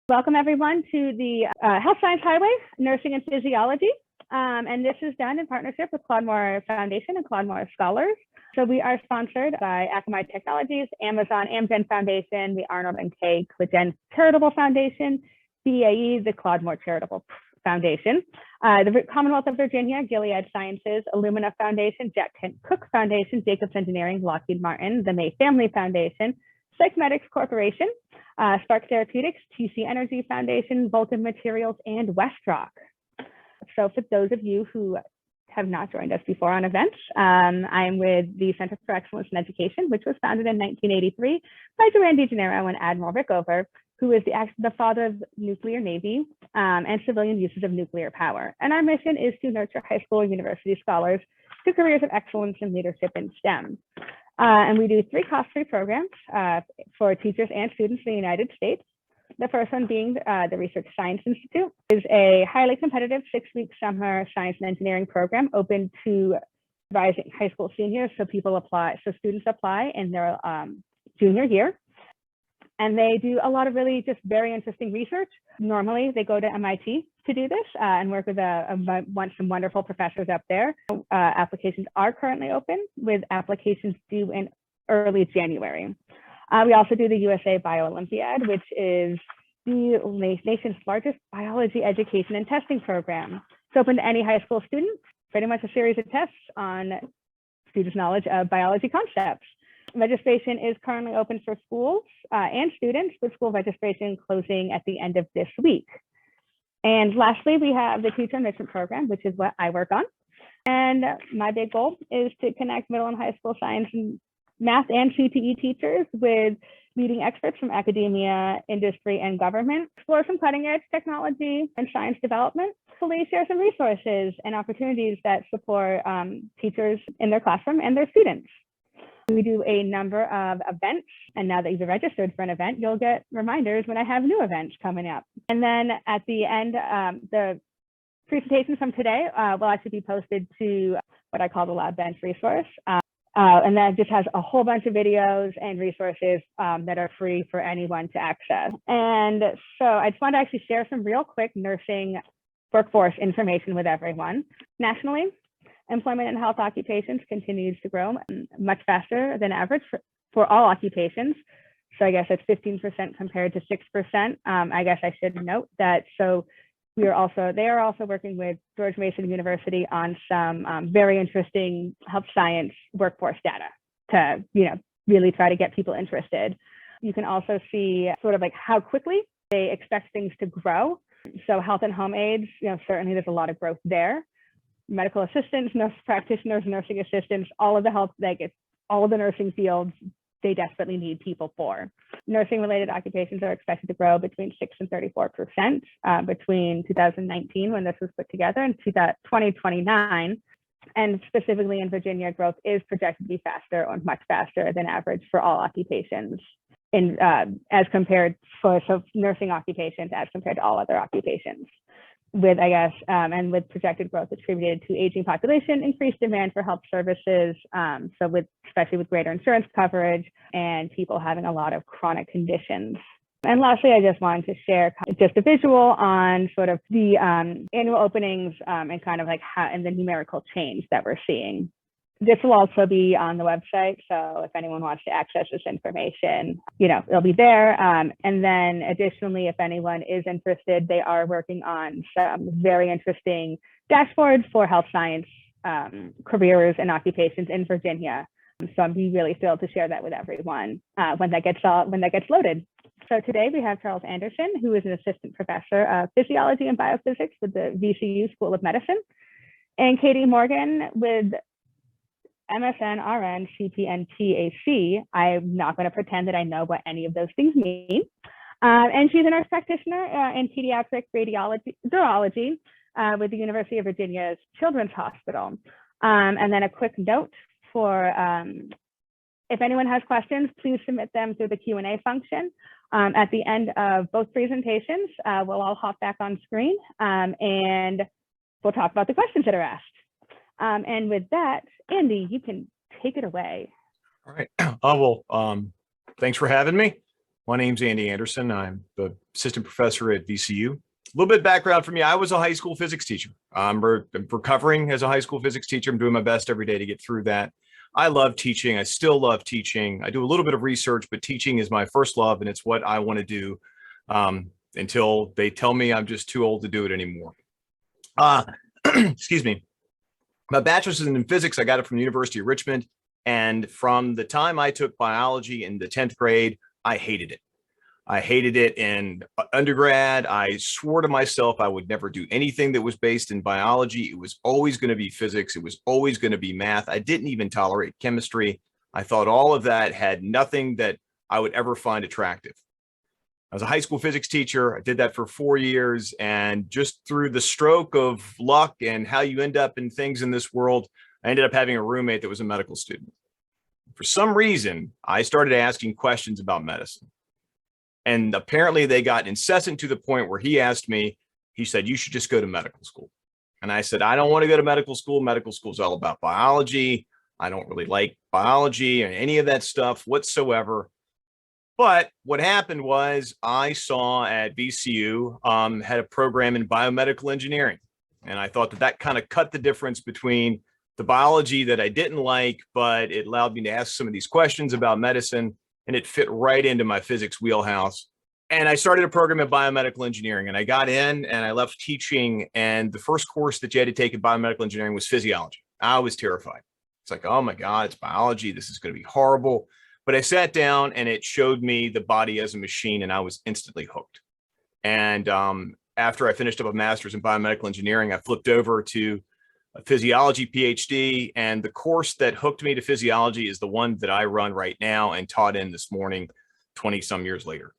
Welcome everyone to the Health Science Highway, Nursing and Physiology. And this is done in partnership with Claude Moore Foundation and Claude Moore Scholars. So we are sponsored by Akamai Technologies, Amazon, Amgen Foundation, the Arnold and Kay Clegent Charitable Foundation, BAE, the Claude Moore Charitable Foundation, the Commonwealth of Virginia, Gilead Sciences, Illumina Foundation, Jack Kent Cook Foundation, Jacobs Engineering, Lockheed Martin, the May Family Foundation, Psychmedics Corporation, Spark Therapeutics, TC Energy Foundation, Vulcan Materials, and Westrock. So for those of you who have not joined us before on events, I'm with the Center for Excellence in Education, which was founded in 1983 by Duran DeGennaro and Admiral Rickover, who is the father of nuclear navy and civilian uses of nuclear power. And our mission is to nurture high school and university scholars to careers of excellence and leadership in STEM. And we do 3 cost-free programs for teachers and students in the United States. The first one being the Research Science Institute is a highly competitive 6-week summer science and engineering program open to rising high school seniors. So students apply in their junior year. And they do a lot of really just very interesting research. Normally, they go to MIT to do this and work with some wonderful professors up there. Applications are currently open with applications due in early January. We also do the USA Bio Olympiad, which is the nation's largest biology education and testing program. It's open to any high school student, pretty much a series of tests on students' knowledge of biology concepts. Registration is currently open for schools and students, with school registration closing at the end of this week. And lastly, we have the Teacher Enrichment Program, which is what I work on. And my big goal is to connect middle and high school science and math and CTE teachers with leading experts from academia, industry, and government, explore some cutting edge technology and science development, hopefully share some resources and opportunities that support teachers in their classroom and their students. We do a number of events, and now that you've registered for an event, you'll get reminders when I have new events coming up. And then at the end, the presentations from today will actually be posted to what I call the Lab Bench resource. And that just has a whole bunch of videos and resources that are free for anyone to access. And so I just want to actually share some real quick nursing workforce information with everyone. Nationally, employment in health occupations continues to grow much faster than average for all occupations. So I guess that's 15% compared to 6%. I guess I should note that. So they are also working with George Mason University on some very interesting health science workforce data to, really try to get people interested. You can also see sort of like how quickly they expect things to grow. So health and home aides, certainly there's a lot of growth there. Medical assistants, nurse practitioners, nursing assistants, all of the nursing fields, they desperately need people for. Nursing related occupations are expected to grow between 6 and 34% between 2019 when this was put together and 2029. And specifically in Virginia, growth is projected to be faster or much faster than average for all occupations nursing occupations as compared to all other occupations. With projected growth attributed to aging population, increased demand for health services, especially with greater insurance coverage and people having a lot of chronic conditions. And lastly, I just wanted to share just a visual on sort of the annual openings and kind of like how and the numerical change that we're seeing. This will also be on the website, so if anyone wants to access this information, it'll be there. And then additionally, if anyone is interested, they are working on some very interesting dashboards for health science careers and occupations in Virginia. So I'd be really thrilled to share that with everyone when that gets loaded. So today we have Charles Anderson, who is an assistant professor of Physiology and Biophysics with the VCU School of Medicine, and Katy Morgan with MSN, RN, CPNP-AC. I'm not going to pretend that I know what any of those things mean. And she's a nurse practitioner in pediatric urology with the University of Virginia's Children's Hospital. And then a quick note for if anyone has questions, please submit them through the Q&A function. At the end of both presentations, we'll all hop back on screen and we'll talk about the questions that are asked. And with that, Andy, you can take it away. All right. Oh, well, thanks for having me. My name's Andy Anderson. I'm the assistant professor at VCU. A little bit of background for me. I was a high school physics teacher. I'm recovering as a high school physics teacher. I'm doing my best every day to get through that. I love teaching. I still love teaching. I do a little bit of research, but teaching is my first love, and it's what I want to do until they tell me I'm just too old to do it anymore. Excuse me. My bachelor's is in physics. I got it from the University of Richmond. And from the time I took biology in the 10th grade, I hated it. I hated it in undergrad. I swore to myself I would never do anything that was based in biology. It was always going to be physics. It was always going to be math. I didn't even tolerate chemistry. I thought all of that had nothing that I would ever find attractive. I was a high school physics teacher. I did that for 4 years. And just through the stroke of luck and how you end up in things in this world, I ended up having a roommate that was a medical student. For some reason, I started asking questions about medicine. And apparently they got incessant to the point where he asked me, he said, you should just go to medical school. And I said, I don't want to go to medical school. Medical school is all about biology. I don't really like biology or any of that stuff whatsoever. But what happened was I saw at VCU had a program in biomedical engineering. And I thought that kind of cut the difference between the biology that I didn't like, but it allowed me to ask some of these questions about medicine, and it fit right into my physics wheelhouse. And I started a program in biomedical engineering, and I got in and I left teaching. And the first course that you had to take in biomedical engineering was physiology. I was terrified. It's like, oh my God, it's biology. This is going to be horrible. But I sat down and it showed me the body as a machine, and I was instantly hooked. And after I finished up a master's in biomedical engineering, I flipped over to a physiology PhD, and the course that hooked me to physiology is the one that I run right now and taught in this morning, 20 some years later.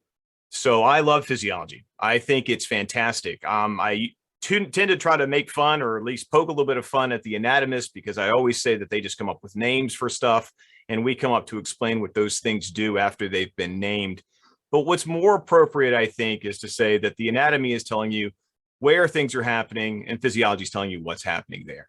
So I love physiology. I think it's fantastic. I tend to try to make fun, or at least poke a little bit of fun at the anatomists, because I always say that they just come up with names for stuff, and we come up to explain what those things do after they've been named. But what's more appropriate, I think, is to say that the anatomy is telling you where things are happening, and physiology is telling you what's happening there.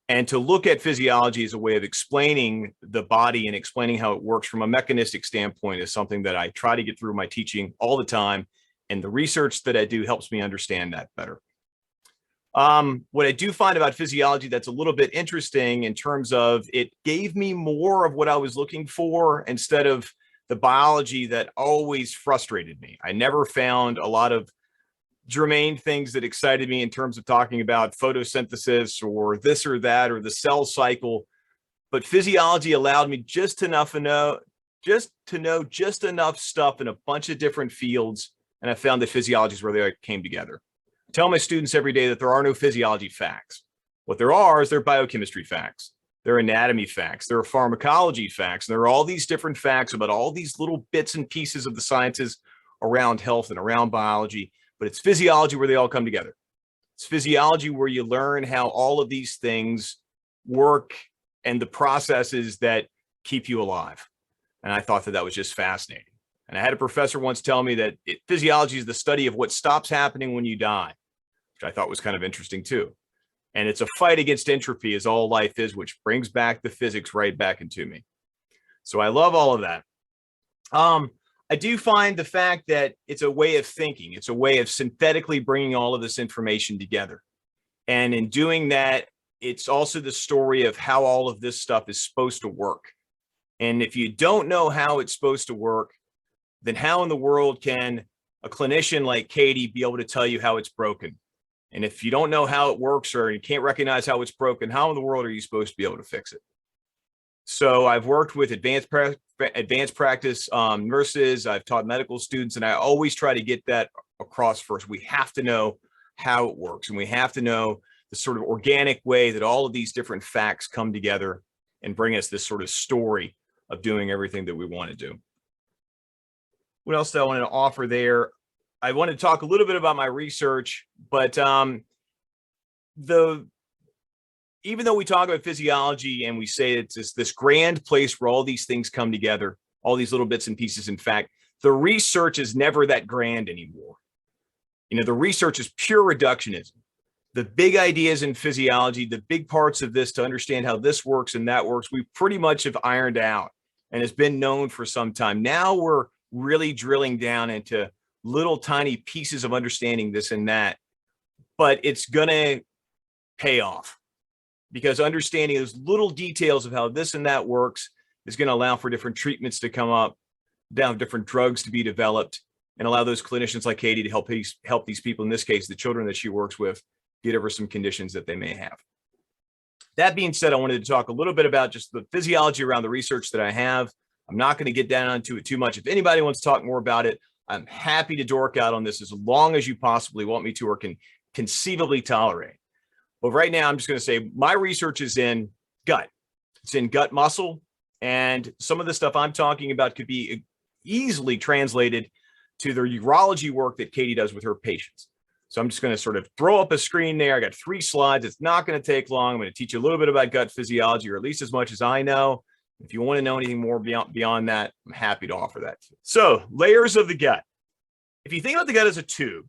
And to look at physiology as a way of explaining the body and explaining how it works from a mechanistic standpoint is something that I try to get through my teaching all the time. And the research that I do helps me understand that better. What I do find about physiology that's a little bit interesting in terms of it gave me more of what I was looking for instead of the biology that always frustrated me. I never found a lot of germane things that excited me in terms of talking about photosynthesis or this or that or the cell cycle. But physiology allowed me just to know just enough stuff in a bunch of different fields. And I found that physiology is where they came together. I tell my students every day that there are no physiology facts. What there are is there are biochemistry facts. There are anatomy facts. There are pharmacology facts. And there are all these different facts about all these little bits and pieces of the sciences around health and around biology. But it's physiology where they all come together. It's physiology where you learn how all of these things work and the processes that keep you alive. And I thought that was just fascinating. And I had a professor once tell me that physiology is the study of what stops happening when you die, which I thought was kind of interesting too. And it's a fight against entropy, as all life is, which brings back the physics right back into me. So I love all of that. I do find the fact that it's a way of thinking. It's a way of synthetically bringing all of this information together. And in doing that, it's also the story of how all of this stuff is supposed to work. And if you don't know how it's supposed to work, then how in the world can a clinician like Katy be able to tell you how it's broken? And if you don't know how it works, or you can't recognize how it's broken, how in the world are you supposed to be able to fix it? So I've worked with advanced practice nurses. I've taught medical students, and I always try to get that across first. We have to know how it works, and we have to know the sort of organic way that all of these different facts come together and bring us this sort of story of doing everything that we want to do. What else do I want to offer there? I want to talk a little bit about my research, but even though we talk about physiology and we say it's this grand place where all these things come together, all these little bits and pieces, in fact, the research is never that grand anymore. You know, the research is pure reductionism. The big ideas in physiology, the big parts of this to understand how this works and that works, we pretty much have ironed out and has been known for some time. Now we're really drilling down into little tiny pieces of understanding this and that, but it's going to pay off because understanding those little details of how this and that works is going to allow for different treatments to come up, down different drugs to be developed, and allow those clinicians like Katy to help these people, in this case, the children that she works with, get over some conditions that they may have. That being said, I wanted to talk a little bit about just the physiology around the research that I have. I'm not going to get down into it too much. If anybody wants to talk more about it, I'm happy to dork out on this as long as you possibly want me to or can conceivably tolerate. But right now, I'm just going to say my research is in gut. It's in gut muscle. And some of the stuff I'm talking about could be easily translated to the urology work that Katy does with her patients. So I'm just going to sort of throw up a screen there. I got 3 slides. It's not going to take long. I'm going to teach you a little bit about gut physiology, or at least as much as I know. If you want to know anything more beyond that, I'm happy to offer that. So layers of the gut. If you think about the gut as a tube,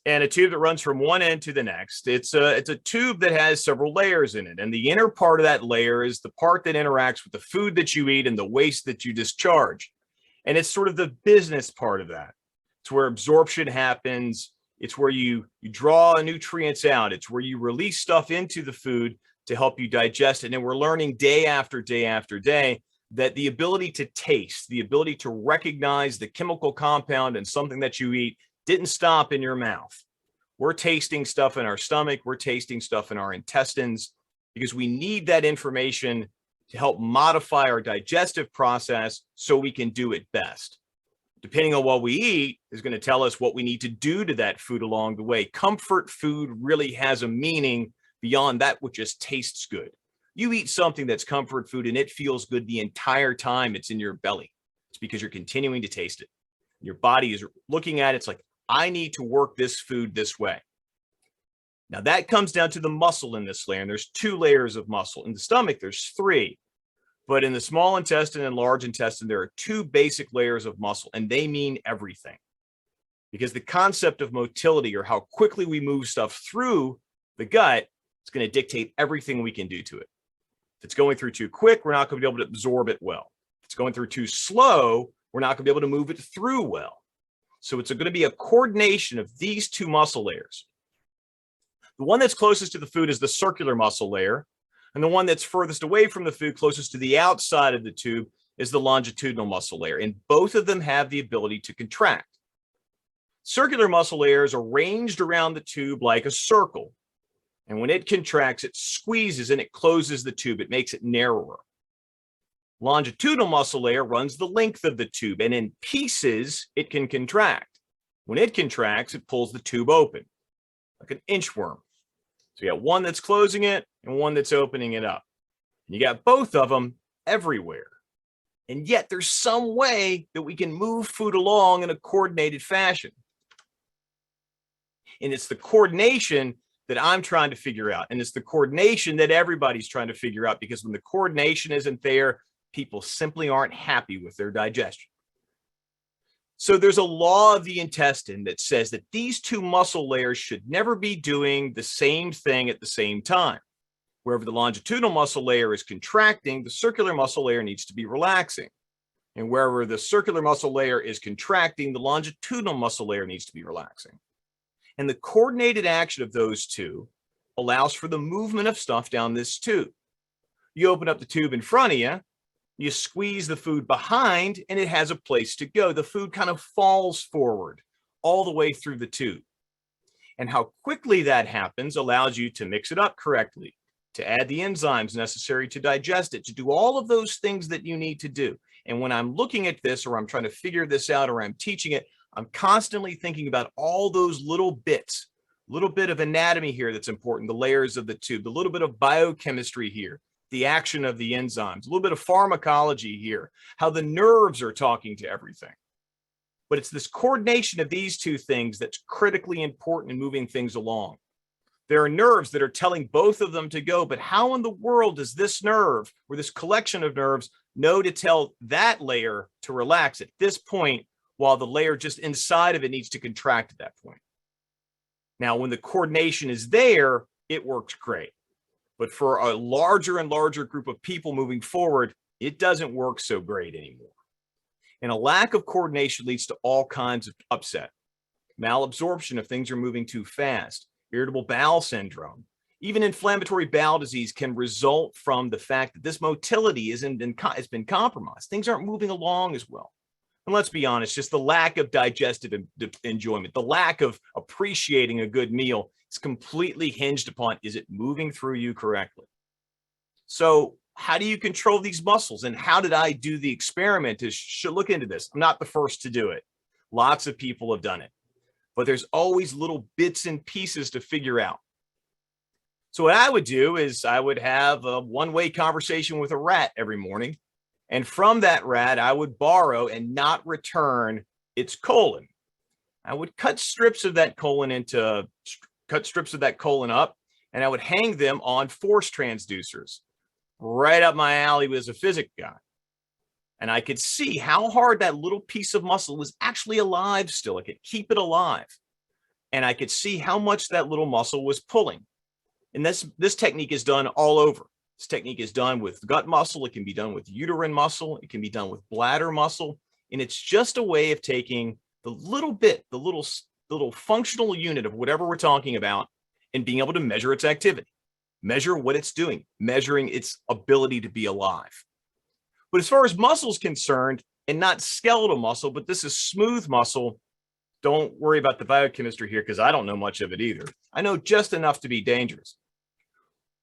and a tube that runs from one end to the next, it's a tube that has several layers in it. And the inner part of that layer is the part that interacts with the food that you eat and the waste that you discharge. And it's sort of the business part of that. It's where absorption happens. It's where you draw nutrients out. It's where you release stuff into the food to help you digest it. And we're learning day after day after day that the ability to taste, the ability to recognize the chemical compound in something that you eat didn't stop in your mouth. We're tasting stuff in our stomach. We're tasting stuff in our intestines because we need that information to help modify our digestive process so we can do it best. Depending on what we eat is going to tell us what we need to do to that food along the way. Comfort food really has a meaning beyond that which just tastes good. You eat something that's comfort food and it feels good the entire time it's in your belly. It's because you're continuing to taste it. Your body is looking at it. It's like, I need to work this food this way. Now that comes down to the muscle in this layer. And there's 2 layers of muscle. In the stomach, there's 3. But in the small intestine and large intestine, there are 2 basic layers of muscle, and they mean everything. Because the concept of motility, or how quickly we move stuff through the gut, is going to dictate everything we can do to it. If it's going through too quick, we're not going to be able to absorb it well. If it's going through too slow, we're not going to be able to move it through well. So it's going to be a coordination of these 2 muscle layers. The one that's closest to the food is the circular muscle layer. And the one that's furthest away from the food, closest to the outside of the tube, is the longitudinal muscle layer. And both of them have the ability to contract. Circular muscle layer is arranged around the tube like a circle. And when it contracts, it squeezes and it closes the tube. It makes it narrower. Longitudinal muscle layer runs the length of the tube, and in pieces, it can contract. When it contracts, it pulls the tube open, like an inchworm. So you got one that's closing it and one that's opening it up. And you got both of them everywhere. And yet there's some way that we can move food along in a coordinated fashion. And it's the coordination that I'm trying to figure out. And it's the coordination that everybody's trying to figure out, because when the coordination isn't there, people simply aren't happy with their digestion. So there's a law of the intestine that says that these 2 muscle layers should never be doing the same thing at the same time. Wherever the longitudinal muscle layer is contracting, the circular muscle layer needs to be relaxing. And wherever the circular muscle layer is contracting, the longitudinal muscle layer needs to be relaxing. And the coordinated action of those 2 allows for the movement of stuff down this tube. You open up the tube in front of you, you squeeze the food behind, and it has a place to go. The food kind of falls forward all the way through the tube. And how quickly that happens allows you to mix it up correctly, to add the enzymes necessary to digest it, to do all of those things that you need to do. And when I'm looking at this, or I'm trying to figure this out, or I'm teaching it, I'm constantly thinking about all those little bits, a little bit of anatomy here that's important, the layers of the tube, the little bit of biochemistry here, the action of the enzymes, a little bit of pharmacology here, how the nerves are talking to everything. But it's this coordination of these 2 things that's critically important in moving things along. There are nerves that are telling both of them to go, but how in the world does this nerve, or this collection of nerves, know to tell that layer to relax at this point, while the layer just inside of it needs to contract at that point? Now, when the coordination is there, it works great. But for a larger and larger group of people moving forward, it doesn't work so great anymore. And a lack of coordination leads to all kinds of upset, malabsorption if things are moving too fast, irritable bowel syndrome. Even inflammatory bowel disease can result from the fact that this motility has been compromised. Things aren't moving along as well. And let's be honest, just the lack of digestive enjoyment, the lack of appreciating a good meal is completely hinged upon, is it moving through you correctly? So how do you control these muscles? And how did I do the experiment to look into this? I'm not the first to do it. Lots of people have done it, but there's always little bits and pieces to figure out. So what I would do is I would have a one-way conversation with a rat every morning. And from that rat, I would borrow and not return its colon. I would cut strips of that colon up, and I would hang them on force transducers. Right up my alley was a physics guy. And I could see how hard that little piece of muscle was actually alive still. I could keep it alive. And I could see how much that little muscle was pulling. And this technique is done all over. This technique is done with gut muscle. It can be done with uterine muscle. It can be done with bladder muscle. And it's just a way of taking the little bit, the little functional unit of whatever we're talking about and being able to measure its activity, measure what it's doing, measuring its ability to be alive. But as far as muscle is concerned, and not skeletal muscle, but this is smooth muscle, don't worry about the biochemistry here because I don't know much of it either. I know just enough to be dangerous.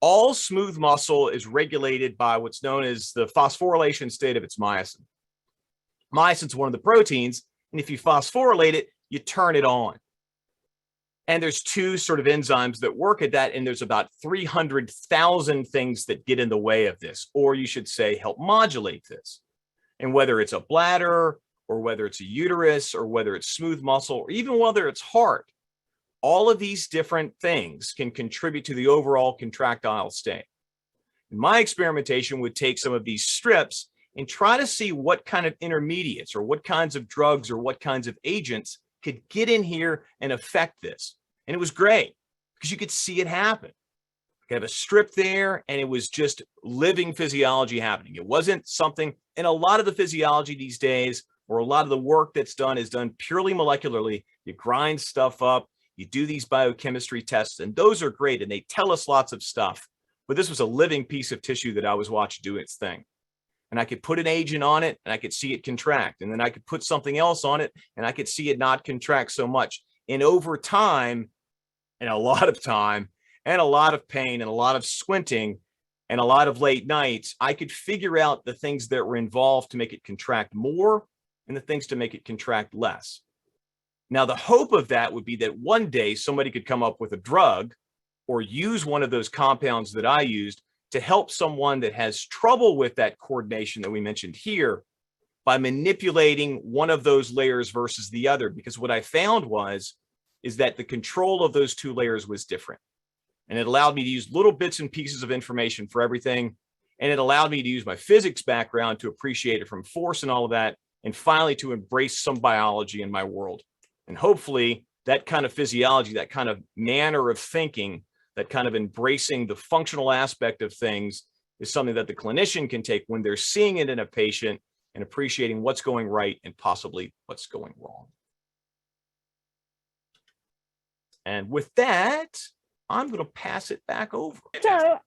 All smooth muscle is regulated by what's known as the phosphorylation state of its myosin. Myosin is one of the proteins, and if you phosphorylate it, you turn it on. And there's two sort of enzymes that work at that, and there's about 300,000 things that get in the way of this, or you should say help modulate this. And whether it's a bladder, or whether it's a uterus, or whether it's smooth muscle, or even whether it's heart, all of these different things can contribute to the overall contractile state. And my experimentation would take some of these strips and try to see what kind of intermediates or what kinds of drugs or what kinds of agents could get in here and affect this. And it was great because you could see it happen. I could have a strip there and it was just living physiology happening. It wasn't something, and a lot of the physiology these days, or a lot of the work that's done is done purely molecularly. You grind stuff up, you do these biochemistry tests, and those are great, and they tell us lots of stuff. But this was a living piece of tissue that I was watching do its thing. And I could put an agent on it, and I could see it contract. And then I could put something else on it, and I could see it not contract so much. And over time, and a lot of time, and a lot of pain, and a lot of squinting, and a lot of late nights, I could figure out the things that were involved to make it contract more and the things to make it contract less. Now, the hope of that would be that one day somebody could come up with a drug or use one of those compounds that I used to help someone that has trouble with that coordination that we mentioned here by manipulating one of those layers versus the other. Because what I found is that the control of those two layers was different. And it allowed me to use little bits and pieces of information for everything. And it allowed me to use my physics background to appreciate it from force and all of that, and finally to embrace some biology in my world. And hopefully that kind of physiology, that kind of manner of thinking, that kind of embracing the functional aspect of things is something that the clinician can take when they're seeing it in a patient and appreciating what's going right and possibly what's going wrong. And with that, I'm going to pass it back over. So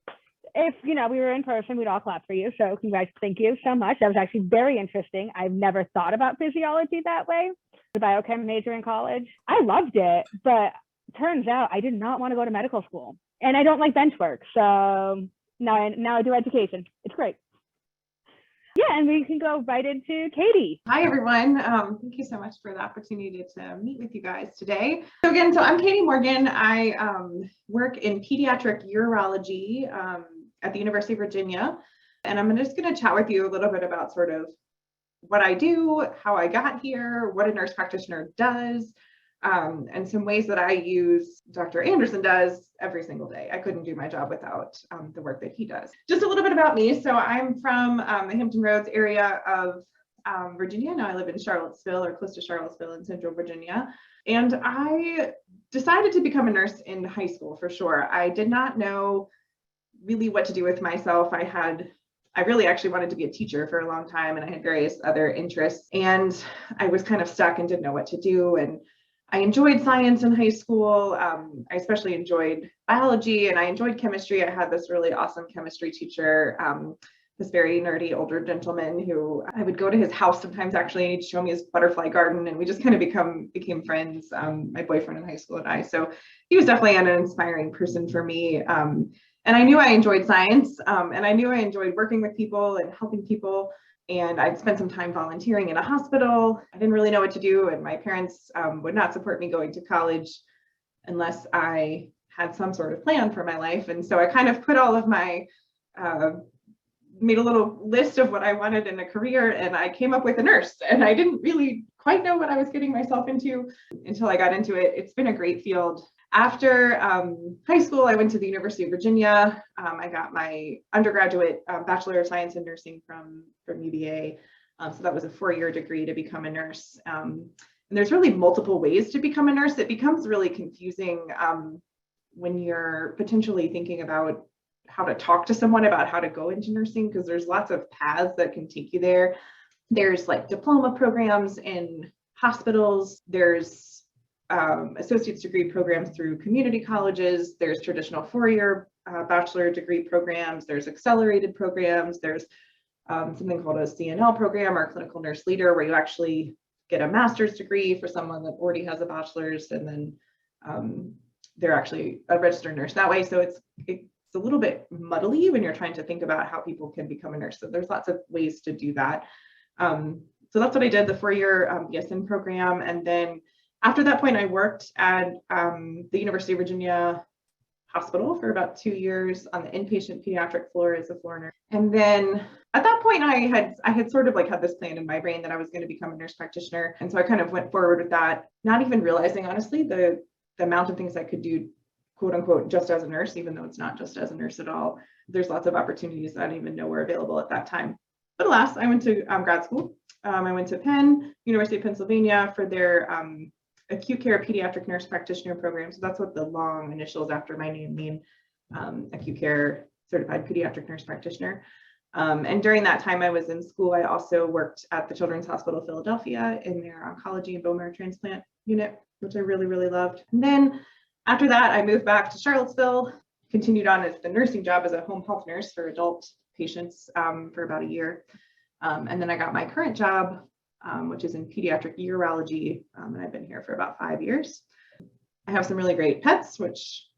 if, we were in person, we'd all clap for you. So congrats. Thank you so much. That was actually very interesting. I've never thought about physiology that way. The biochem major in college, I loved it, but turns out I did not want to go to medical school, and I don't like bench work. So now I do education. It's great. Yeah, and we can go right into Katy. Hi, everyone. Thank you so much for the opportunity to meet with you guys today. So I'm Katy Morgan. I work in pediatric urology at the University of Virginia, and I'm just going to chat with you a little bit about sort of what I do, how I got here, what a nurse practitioner does, and some ways that I use Dr. Anderson does every single day. I couldn't do my job without the work that he does. Just a little bit about me. So I'm from the Hampton Roads area of Virginia. Now I live in Charlottesville, or close to Charlottesville in Central Virginia. And I decided to become a nurse in high school for sure. I did not know really what to do with myself. I had I really actually wanted to be a teacher for a long time, and I had various other interests, and I was kind of stuck and didn't know what to do. And I enjoyed science in high school. I especially enjoyed biology, and I enjoyed chemistry. I had this really awesome chemistry teacher, this very nerdy older gentleman who I would go to his house sometimes actually, and he'd show me his butterfly garden, and we just kind of became friends, my boyfriend in high school and I. So he was definitely an inspiring person for me. And I knew I enjoyed science, and I knew I enjoyed working with people and helping people. And I'd spent some time volunteering in a hospital. I didn't really know what to do, and my parents would not support me going to college unless I had some sort of plan for my life. And so I kind of put all of my made a little list of what I wanted in a career, and I came up with a nurse. And I didn't really quite know what I was getting myself into until I got into it. It's been a great field. After high school, I went to the University of Virginia. I got my undergraduate Bachelor of Science in Nursing from UVA. So that was a 4-year degree to become a nurse. And there's really multiple ways to become a nurse. It becomes really confusing when you're potentially thinking about how to talk to someone about how to go into nursing, because there's lots of paths that can take you there. There's like diploma programs in hospitals. There's associate's degree programs through community colleges. There's traditional 4-year bachelor degree programs. There's accelerated programs. There's something called a CNL program, or clinical nurse leader, where you actually get a master's degree for someone that already has a bachelor's, and then they're actually a registered nurse that way. So it's a little bit muddly when you're trying to think about how people can become a nurse. So there's lots of ways to do that. So that's what I did, the 4-year BSN program. And then after that point, I worked at the University of Virginia Hospital for about 2 years on the inpatient pediatric floor as a floor nurse. And then at that point, I had sort of like had this plan in my brain that I was going to become a nurse practitioner. And so I kind of went forward with that, not even realizing, honestly, the amount of things I could do, quote unquote, just as a nurse, even though it's not just as a nurse at all. There's lots of opportunities that I didn't even know were available at that time. But alas, I went to grad school. I went to Penn, University of Pennsylvania, for their acute care pediatric nurse practitioner program. So that's what the long initials after my name mean, acute care certified pediatric nurse practitioner. And during that time I was in school, I also worked at the Children's Hospital of Philadelphia in their oncology and bone marrow transplant unit, which I really, really loved. And then after that, I moved back to Charlottesville, continued on as the nursing job as a home health nurse for adult patients for about a year. And then I got my current job, which is in pediatric urology, and I've been here for about 5 years. I have some really great pets, which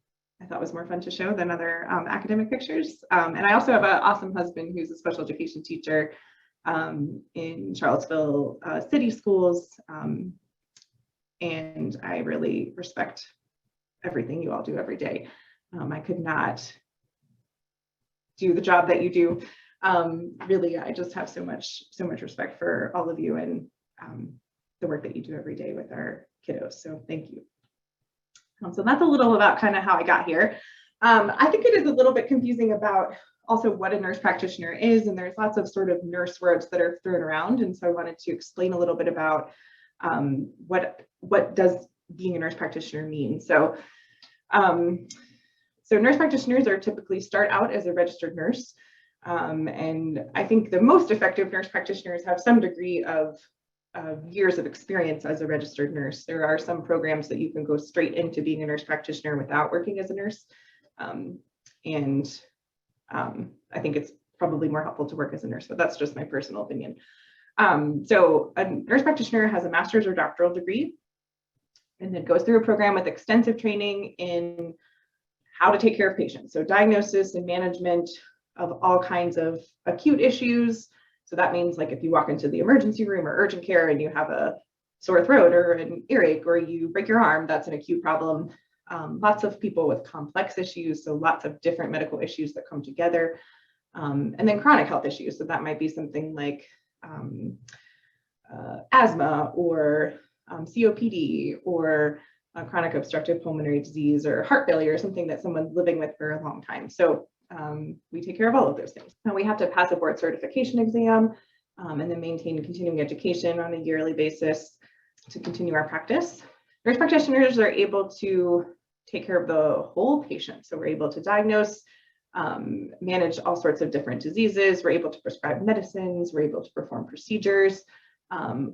I thought was more fun to show than other academic pictures. And I also have an awesome husband who's a special education teacher in Charlottesville city schools. And I really respect everything you all do every day. I could not do the job that you do. Really, I just have so much respect for all of you and the work that you do every day with our kiddos. So thank you. So that's a little about kind of how I got here. I think it is a little bit confusing about also what a nurse practitioner is, and there's lots of sort of nurse words that are thrown around. And so I wanted to explain a little bit about what does being a nurse practitioner mean. So nurse practitioners are typically start out as a registered nurse. And I think the most effective nurse practitioners have some degree of years of experience as a registered nurse. There are some programs that you can go straight into being a nurse practitioner without working as a nurse. I think it's probably more helpful to work as a nurse, but that's just my personal opinion. So a nurse practitioner has a master's or doctoral degree, and then goes through a program with extensive training in how to take care of patients. So diagnosis and management of all kinds of acute issues. So that means like if you walk into the emergency room or urgent care and you have a sore throat or an earache or you break your arm, that's an acute problem. Lots of people with complex issues, so lots of different medical issues that come together. And then chronic health issues. So that might be something like asthma or COPD or chronic obstructive pulmonary disease or heart failure, or something that someone's living with for a long time. So we take care of all of those things. Now we have to pass a board certification exam and then maintain continuing education on a yearly basis to continue our practice. Nurse practitioners are able to take care of the whole patient. So we're able to diagnose manage all sorts of different diseases. We're able to prescribe medicines. We're able to perform procedures,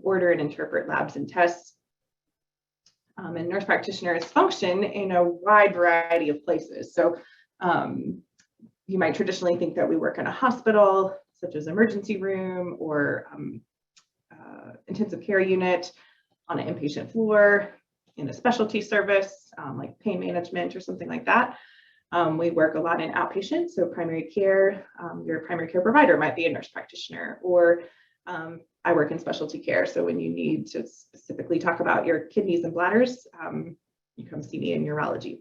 order and interpret labs and tests. And nurse practitioners function in a wide variety of places. So you might traditionally think that we work in a hospital, such as emergency room or intensive care unit, on an inpatient floor, in a specialty service, like pain management or something like that. We work a lot in outpatient, so primary care. Your primary care provider might be a nurse practitioner, or I work in specialty care. So when you need to specifically talk about your kidneys and bladders, you come see me in urology.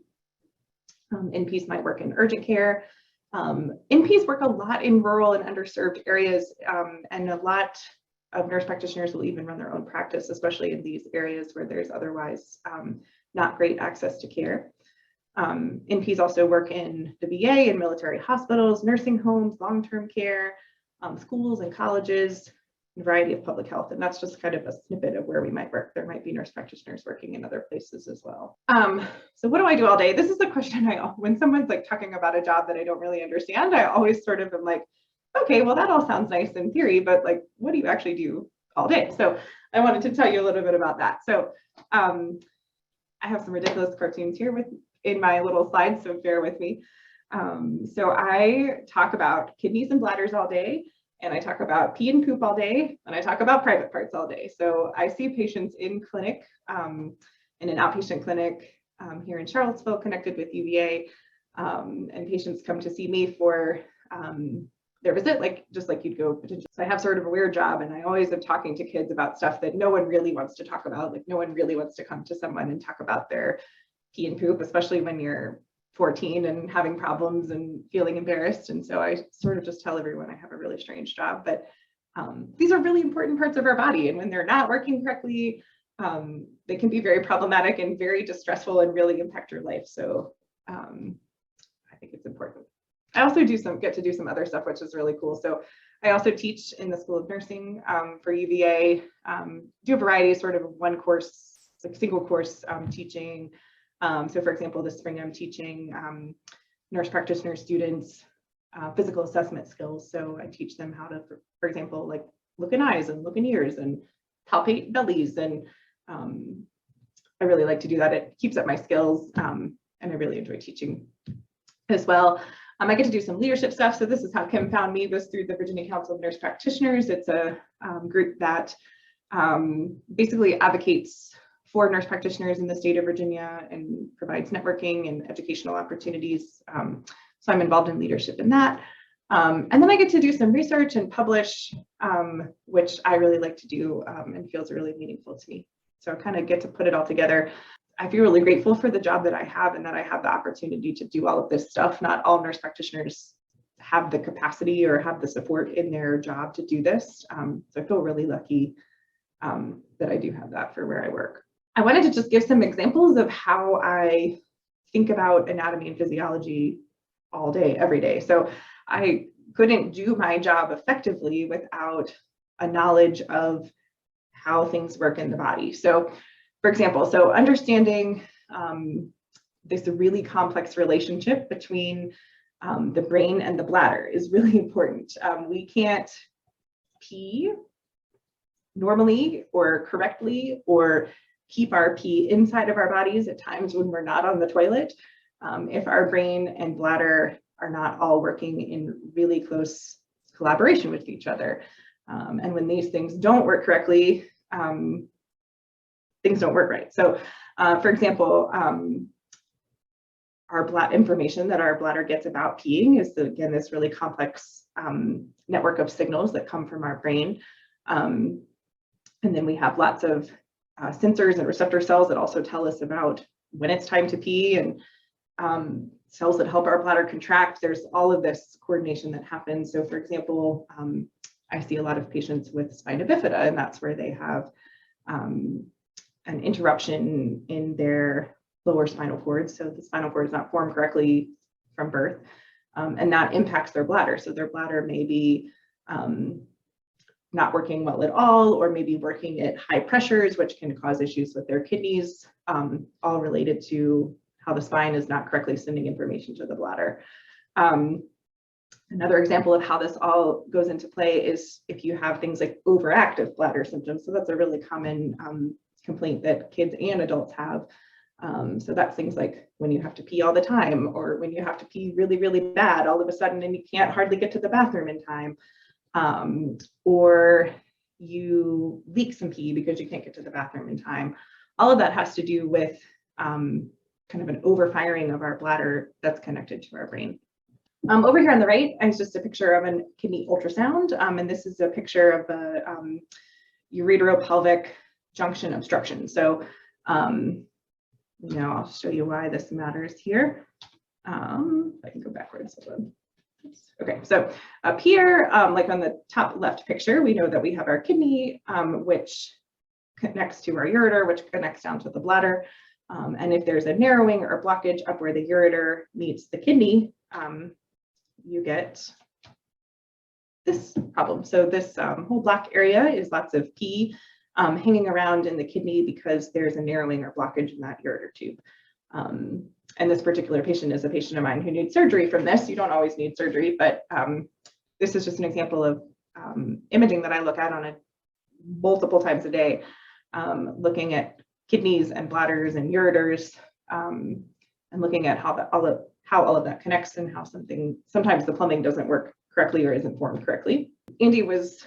NPs might work in urgent care. NPs work a lot in rural and underserved areas, and a lot of nurse practitioners will even run their own practice, especially in these areas where there's otherwise not great access to care. NPs also work in the VA, in military hospitals, nursing homes, long-term care, schools and colleges, a variety of public health. And that's just kind of a snippet of where we might work. There might be nurse practitioners working in other places as well. So what do I do all day? This is the question when someone's like talking about a job that I don't really understand, I always sort of am like, okay, well, that all sounds nice in theory, but like, what do you actually do all day? So I wanted to tell you a little bit about that. So I have some ridiculous cartoons here in my little slides, so bear with me. So I talk about kidneys and bladders all day, and I talk about pee and poop all day, and I talk about private parts all day. So I see patients in clinic, in an outpatient clinic here in Charlottesville, connected with UVA, and patients come to see me for their visit, just like you'd go potentially. So I have sort of a weird job, and I always am talking to kids about stuff that no one really wants to talk about. Like no one really wants to come to someone and talk about their pee and poop, especially when you're 14 and having problems and feeling embarrassed. And so I sort of just tell everyone I have a really strange job, but these are really important parts of our body. And when they're not working correctly, they can be very problematic and very distressful and really impact your life. So I think it's important. I also get to do some other stuff, which is really cool. So I also teach in the School of Nursing for UVA, do a variety, sort of one course, like single course teaching. So for example, this spring I'm teaching nurse practitioner students physical assessment skills. So I teach them how to, for example, like look in eyes and look in ears and palpate bellies. And I really like to do that. It keeps up my skills, and I really enjoy teaching as well. I get to do some leadership stuff. So this is how Kim found me, was through the Virginia Council of Nurse Practitioners. It's a group that basically advocates for nurse practitioners in the state of Virginia and provides networking and educational opportunities. So I'm involved in leadership in that. And then I get to do some research and publish, which I really like to do and feels really meaningful to me. So I kind of get to put it all together. I feel really grateful for the job that I have and that I have the opportunity to do all of this stuff. Not all nurse practitioners have the capacity or have the support in their job to do this. So I feel really lucky that I do have that for where I work. I wanted to just give some examples of how I think about anatomy and physiology all day, every day. So I couldn't do my job effectively without a knowledge of how things work in the body. So for example, so understanding this really complex relationship between the brain and the bladder is really important. We can't pee normally or correctly or keep our pee inside of our bodies at times when we're not on the toilet if our brain and bladder are not all working in really close collaboration with each other. And when these things don't work correctly, things don't work right. So for example, our information that our bladder gets about peeing is, again, this really complex network of signals that come from our brain. And then we have lots of sensors and receptor cells that also tell us about when it's time to pee, and cells that help our bladder contract. There's all of this coordination that happens. So for example, I see a lot of patients with spina bifida, and that's where they have an interruption in their lower spinal cord. So the spinal cord is not formed correctly from birth, and that impacts their bladder. So their bladder may be not working well at all, or maybe working at high pressures, which can cause issues with their kidneys, all related to how the spine is not correctly sending information to the bladder. Another example of how this all goes into play is if you have things like overactive bladder symptoms. So that's a really common complaint that kids and adults have. So that's things like when you have to pee all the time, or when you have to pee really, really bad all of a sudden and you can't hardly get to the bathroom in time, or you leak some pee because you can't get to the bathroom in time. All of that has to do with kind of an overfiring of our bladder that's connected to our brain. Over here on the right is just a picture of a kidney ultrasound, and this is a picture of the ureteropelvic junction obstruction. So, I'll show you why this matters here. If I can go backwards. Okay, so up here, like on the top left picture, we know that we have our kidney, which connects to our ureter, which connects down to the bladder. And if there's a narrowing or blockage up where the ureter meets the kidney, you get this problem. So this whole black area is lots of pee hanging around in the kidney because there's a narrowing or blockage in that ureter tube. And this particular patient is a patient of mine who needs surgery from this. You don't always need surgery, but this is just an example of imaging that I look at on multiple times a day, looking at kidneys and bladders and ureters, and looking at how all of that connects and how sometimes the plumbing doesn't work correctly or isn't formed correctly. Andy was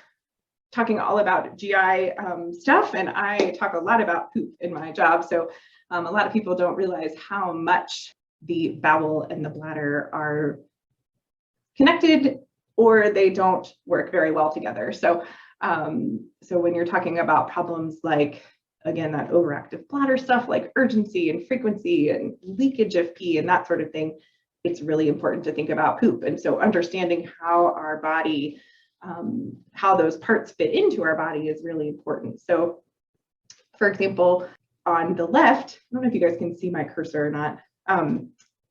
talking all about GI stuff, and I talk a lot about poop in my job. So a lot of people don't realize how much the bowel and the bladder are connected, or they don't work very well together. So, so when you're talking about problems like, again, that overactive bladder stuff, like urgency and frequency and leakage of pee and that sort of thing, it's really important to think about poop. And so understanding how our body, how those parts fit into our body is really important. So for example, on the left, I don't know if you guys can see my cursor or not,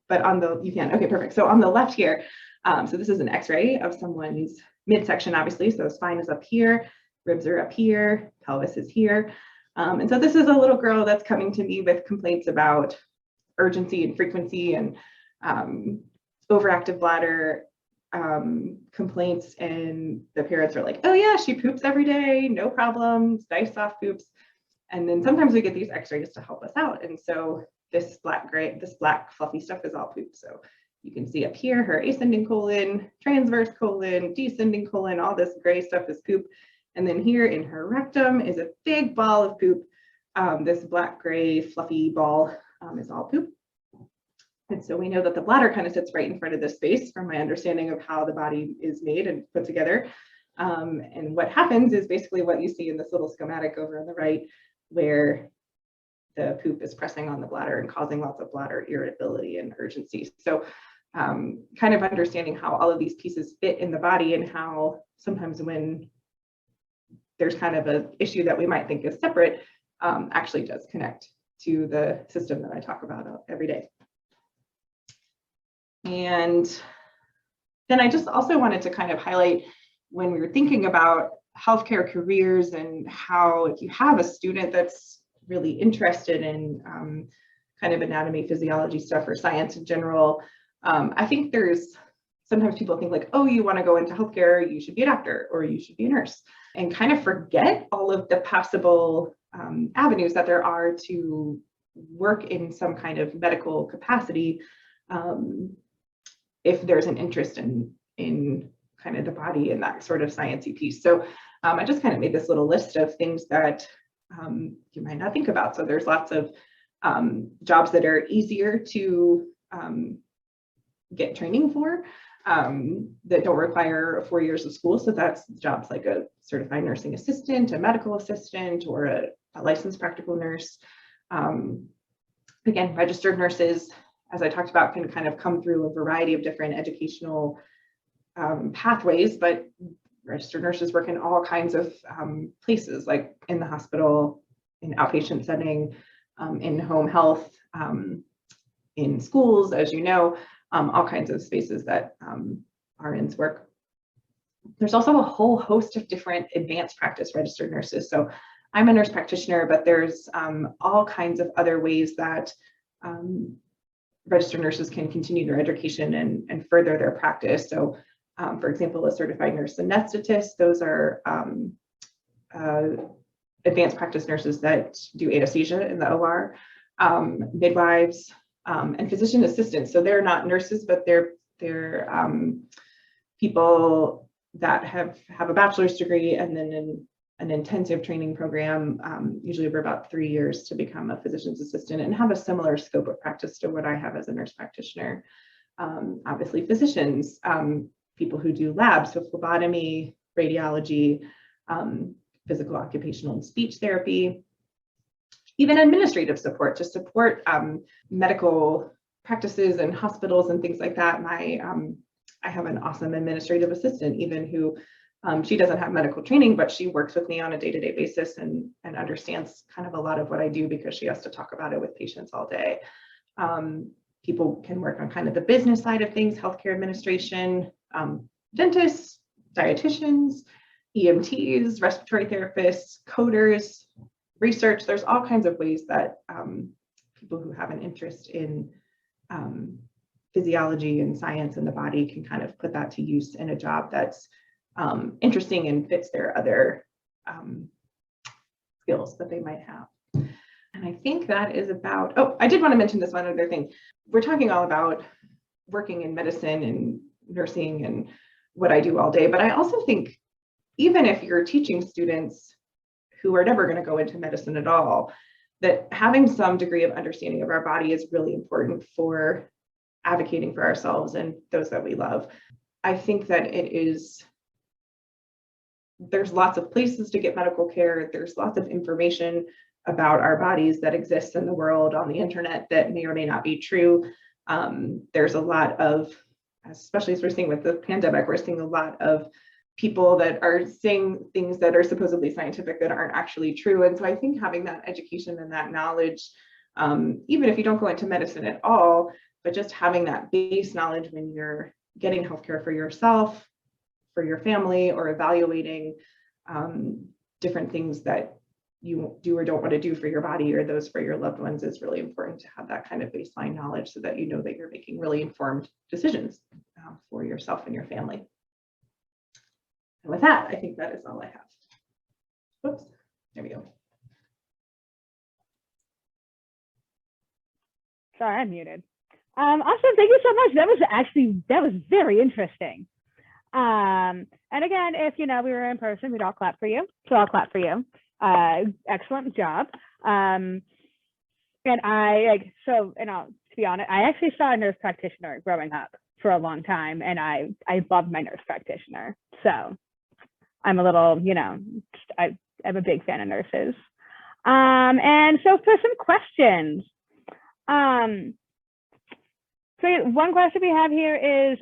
but you can, okay, perfect. So on the left here, so this is an x-ray of someone's midsection, obviously. So spine is up here, ribs are up here, pelvis is here. And so this is a little girl that's coming to me with complaints about urgency and frequency and overactive bladder complaints. And the parents are like, oh yeah, she poops every day, no problems, nice soft poops. And then sometimes we get these x-rays to help us out. And so this black fluffy stuff is all poop. So you can see up here, her ascending colon, transverse colon, descending colon, all this gray stuff is poop. And then here in her rectum is a big ball of poop. This black, gray, fluffy ball is all poop. And so we know that the bladder kind of sits right in front of this space from my understanding of how the body is made and put together. And what happens is basically what you see in this little schematic over on the right, where the poop is pressing on the bladder and causing lots of bladder irritability and urgency. So kind of understanding how all of these pieces fit in the body and how sometimes when there's kind of an issue that we might think is separate, actually does connect to the system that I talk about every day. And then I just also wanted to kind of highlight when we were thinking about healthcare careers and how if you have a student that's really interested in kind of anatomy, physiology stuff or science in general, I think sometimes people think like, oh, you want to go into healthcare, you should be a doctor or you should be a nurse, and kind of forget all of the possible avenues that there are to work in some kind of medical capacity if there's an interest in kind of the body and that sort of sciencey piece. So I just kind of made this little list of things that you might not think about. So there's lots of jobs that are easier to get training for that don't require 4 years of school. So that's jobs like a certified nursing assistant, a medical assistant, or a licensed practical nurse. Again, registered nurses, as I talked about, can kind of come through a variety of different educational pathways, but registered nurses work in all kinds of places, like in the hospital, in outpatient setting, in home health, in schools, as you know, all kinds of spaces that RNs work. There's also a whole host of different advanced practice registered nurses. So I'm a nurse practitioner, but there's all kinds of other ways that registered nurses can continue their education and further their practice. So, for example, a certified nurse anesthetist, those are advanced practice nurses that do anesthesia in the OR, midwives, and physician assistants. So they're not nurses, but they're people that have a bachelor's degree and then an intensive training program, usually over about 3 years, to become a physician's assistant and have a similar scope of practice to what I have as a nurse practitioner. Obviously physicians, people who do labs, so phlebotomy, radiology, physical, occupational, and speech therapy, even administrative support to support medical practices and hospitals and things like that. I have an awesome administrative assistant, even who she doesn't have medical training, but she works with me on a day-to-day basis and understands kind of a lot of what I do because she has to talk about it with patients all day. People can work on kind of the business side of things, healthcare administration, dentists, dietitians, EMTs, respiratory therapists, coders, research. There's all kinds of ways that people who have an interest in physiology and science in the body can kind of put that to use in a job that's interesting and fits their other skills that they might have. And I think that is about, oh, I did want to mention this one other thing. We're talking all about working in medicine and nursing and what I do all day, but I also think even if you're teaching students who are never going to go into medicine at all, that having some degree of understanding of our body is really important for advocating for ourselves and those that we love. I think that there's lots of places to get medical care. There's lots of information about our bodies that exists in the world on the internet that may or may not be true. There's a lot of, especially as we're seeing with the pandemic, we're seeing a lot of people that are saying things that are supposedly scientific that aren't actually true. And so I think having that education and that knowledge, even if you don't go into medicine at all, but just having that base knowledge when you're getting healthcare for yourself, for your family, or evaluating different things that you do or don't want to do for your body or those for your loved ones is really important to have that kind of baseline knowledge so that you know that you're making really informed decisions for yourself and your family. And with that, I think that is all I have. Whoops, there we go. Sorry, I'm muted. Awesome, thank you so much. That was very interesting. And again, if we were in person, we'd all clap for you. So I'll clap for you. Excellent job. And to be honest, I actually saw a nurse practitioner growing up for a long time, and I loved my nurse practitioner. So I'm a little, I'm a big fan of nurses. And so for some questions, so one question we have here is,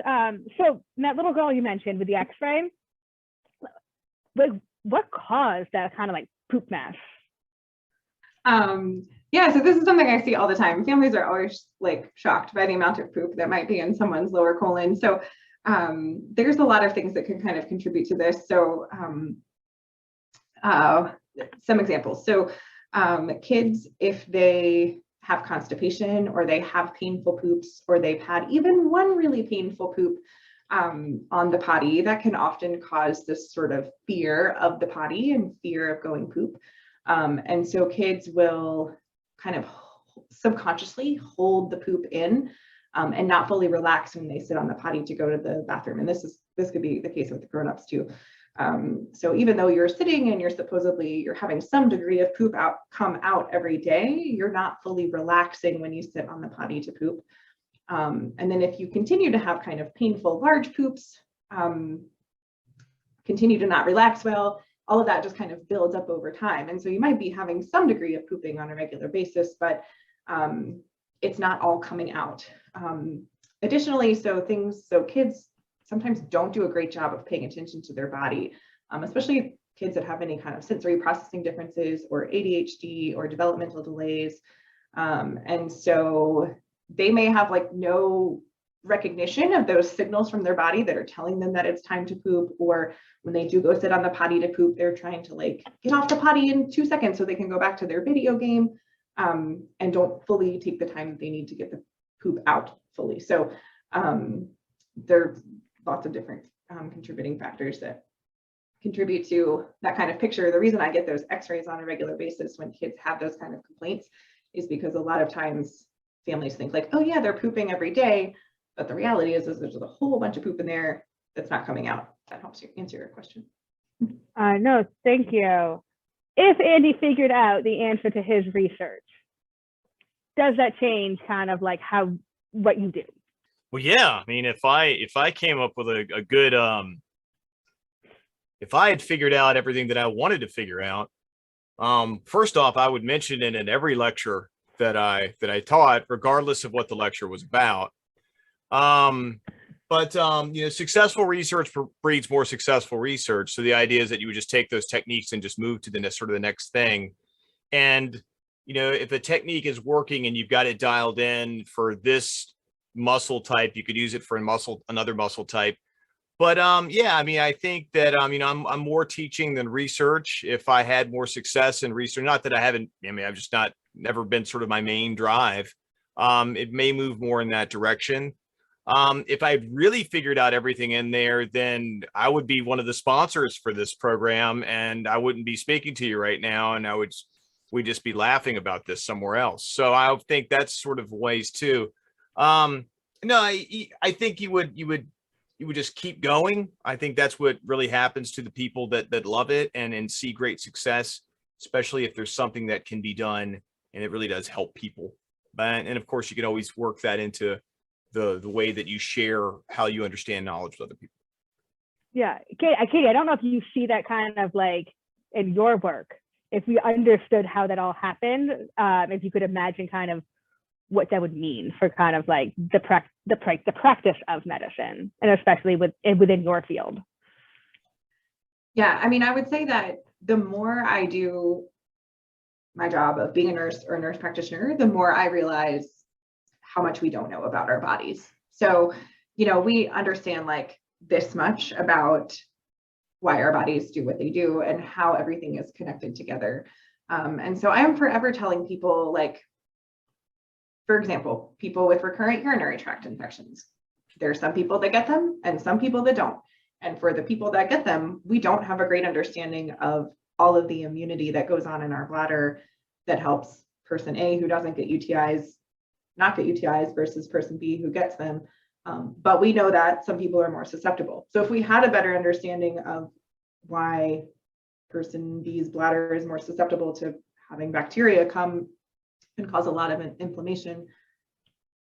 so that little girl you mentioned with the X-ray, what caused that kind of like poop mass? Yeah, so this is something I see all the time. Families are always like shocked by the amount of poop that might be in someone's lower colon. So there's a lot of things that can kind of contribute to this. So some examples. So kids, if they have constipation or they have painful poops, or they've had even one really painful poop on the potty, that can often cause this sort of fear of the potty and fear of going poop. And so kids will kind of subconsciously hold the poop in and not fully relax when they sit on the potty to go to the bathroom. And this could be the case with the grown-ups too. So even though you're sitting and you're having some degree of poop come out every day, you're not fully relaxing when you sit on the potty to poop. And then if you continue to have kind of painful large poops, continue to not relax well, all of that just kind of builds up over time. And so you might be having some degree of pooping on a regular basis, but it's not all coming out. Additionally, so kids sometimes don't do a great job of paying attention to their body, especially kids that have any kind of sensory processing differences or ADHD or developmental delays. And so they may have like no recognition of those signals from their body that are telling them that it's time to poop, or when they do go sit on the potty to poop, they're trying to like get off the potty in 2 seconds so they can go back to their video game, and don't fully take the time that they need to get the poop out fully. So there's lots of different contributing factors that contribute to that kind of picture. The reason I get those x-rays on a regular basis when kids have those kind of complaints is because a lot of times families think like, oh yeah, they're pooping every day. But the reality is there's a whole bunch of poop in there that's not coming out. That helps you answer your question. No, thank you. If Andy figured out the answer to his research, does that change kind of like what you do? Well, yeah. I mean, if I came up with a good if I had figured out everything that I wanted to figure out, first off, I would mention it in every lecture that I taught, regardless of what the lecture was about. But successful research breeds more successful research. So the idea is that you would just take those techniques and just move to the next, sort of the next thing. And if a technique is working and you've got it dialed in for this muscle type, you could use it for another muscle type. But yeah, I mean, I think that I'm more teaching than research. If I had more success in research, not that I haven't, I mean, I've just never been sort of my main drive. It may move more in that direction. If I really figured out everything in there, then I would be one of the sponsors for this program, and I wouldn't be speaking to you right now, and we'd just be laughing about this somewhere else. So I think that's sort of ways too. No, I think you would just keep going. I think that's what really happens to the people that love it and see great success, especially if there's something that can be done and it really does help people. And of course, you can always work that into the way that you share how you understand knowledge with other people. Yeah, Katy, I don't know if you see that kind of like in your work. If we understood how that all happened, if you could imagine kind of what that would mean for kind of like the practice of medicine, and especially within your field. Yeah, I mean, I would say that the more I do my job of being a nurse or a nurse practitioner, the more I realize how much we don't know about our bodies. So, we understand like this much about why our bodies do what they do and how everything is connected together. And so I am forever telling people, like, for example, people with recurrent urinary tract infections. There are some people that get them and some people that don't. And for the people that get them, we don't have a great understanding of all of the immunity that goes on in our bladder that helps person A who doesn't get UTIs not get UTIs versus person B who gets them. But we know that some people are more susceptible. So if we had a better understanding of why person B's bladder is more susceptible to having bacteria come and cause a lot of inflammation,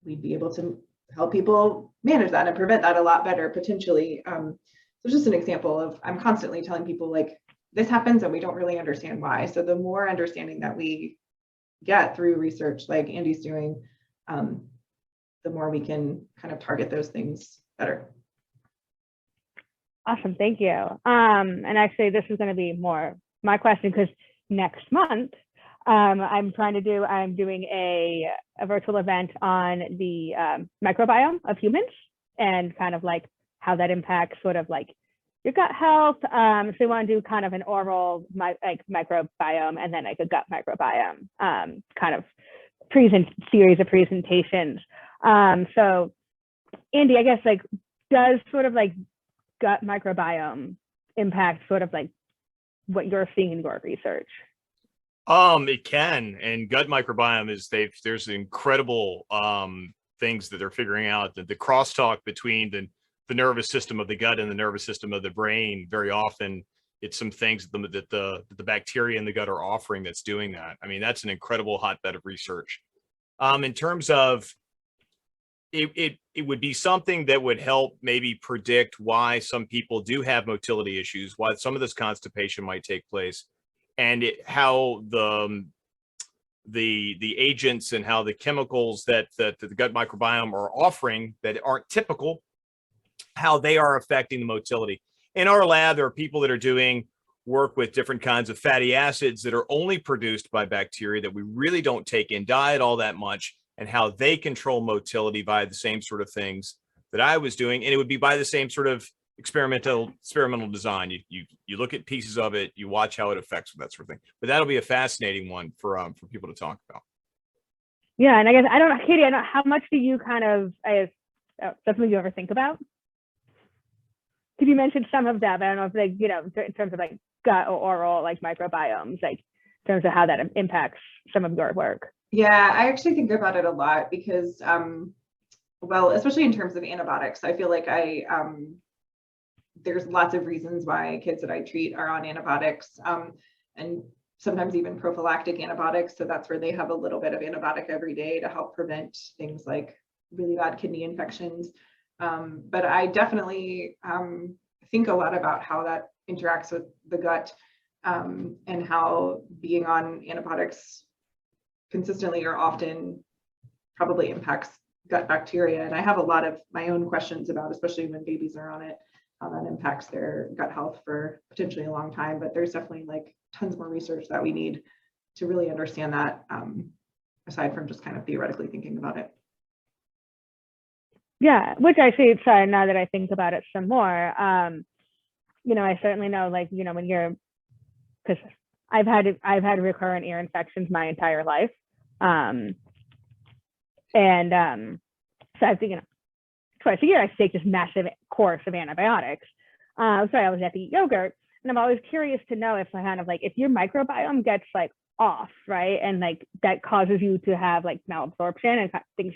we'd be able to help people manage that and prevent that a lot better potentially. So just an example of, I'm constantly telling people like, this happens and we don't really understand why. So the more understanding that we get through research like Andy's doing, the more we can kind of target those things better. Awesome, thank you. And actually, this is going to be more my question, because next month I'm doing a virtual event on the microbiome of humans and kind of like how that impacts sort of like your gut health. So we want to do kind of an oral microbiome and then like a gut microbiome kind of series of presentations. So Andy, I guess like, does sort of like gut microbiome impact sort of like what you're seeing in your research? It can, and gut microbiome is there's incredible things that they're figuring out, that the crosstalk between the nervous system of the gut and the nervous system of the brain. Very often it's some things that the bacteria in the gut are offering that's doing that. I mean, that's an incredible hotbed of research. In terms of it would be something that would help maybe predict why some people do have motility issues, why some of this constipation might take place, and how the agents and how the chemicals that the gut microbiome are offering that aren't typical, how they are affecting the motility. In our lab, there are people that are doing work with different kinds of fatty acids that are only produced by bacteria that we really don't take in diet all that much, and how they control motility by the same sort of things that I was doing. And it would be by the same sort of experimental design. You look at pieces of it, you watch how it affects that sort of thing. But that'll be a fascinating one for people to talk about. Yeah, and I guess I don't know, Katie, I don't know how much do you kind of, that's something you ever think about? Because you mentioned some of that, but I don't know if like, in terms of like gut or oral like microbiomes, like in terms of how that impacts some of your work. Yeah, I actually think about it a lot because, well, especially in terms of antibiotics, I feel like there's lots of reasons why kids that I treat are on antibiotics, and sometimes even prophylactic antibiotics. So that's where they have a little bit of antibiotic every day to help prevent things like really bad kidney infections. But I definitely think a lot about how that interacts with the gut, and how being on antibiotics consistently or often probably impacts gut bacteria. And I have a lot of my own questions about, especially when babies are on it, how that impacts their gut health for potentially a long time. But there's definitely like tons more research that we need to really understand that, aside from just kind of theoretically thinking about it. Yeah, which I see, sorry, now that I think about it some more, I certainly know, like, when you're, because I've had recurrent ear infections my entire life. So I think, twice a year I take this massive course of antibiotics. So I always have to eat yogurt, and I'm always curious to know if I kind of like, if your microbiome gets like off, right, and like that causes you to have like malabsorption and things,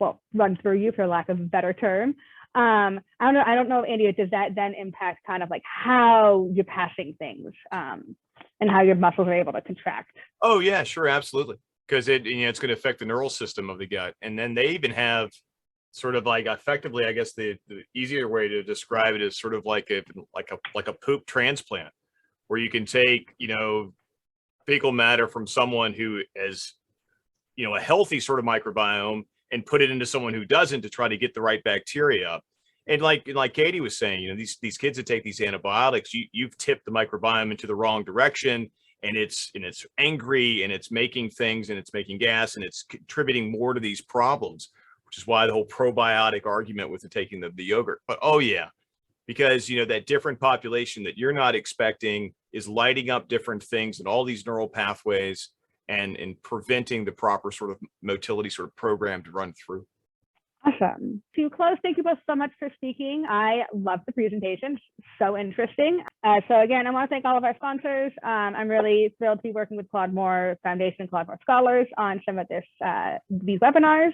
well, run through you, for lack of a better term. I don't know, Andy, does that then impact kind of like how you're passing things, and how your muscles are able to contract? Oh yeah, sure, absolutely. Because it's going to affect the neural system of the gut. And then they even have sort of like, effectively, I guess the easier way to describe it is sort of like a poop transplant, where you can take, fecal matter from someone who is, a healthy sort of microbiome and put it into someone who doesn't, to try to get the right bacteria up. And like Katie was saying, these kids that take these antibiotics, you've tipped the microbiome into the wrong direction, and it's angry, and it's making things, and it's making gas, and it's contributing more to these problems, which is why the whole probiotic argument with taking the yogurt. But oh yeah, because that different population that you're not expecting is lighting up different things and all these neural pathways, and preventing the proper sort of motility sort of program to run through. Awesome. To close, thank you both so much for speaking. I love the presentation, so interesting. So again, I want to thank all of our sponsors. I'm really thrilled to be working with Claude Moore Foundation and Claude Moore Scholars on some of these webinars.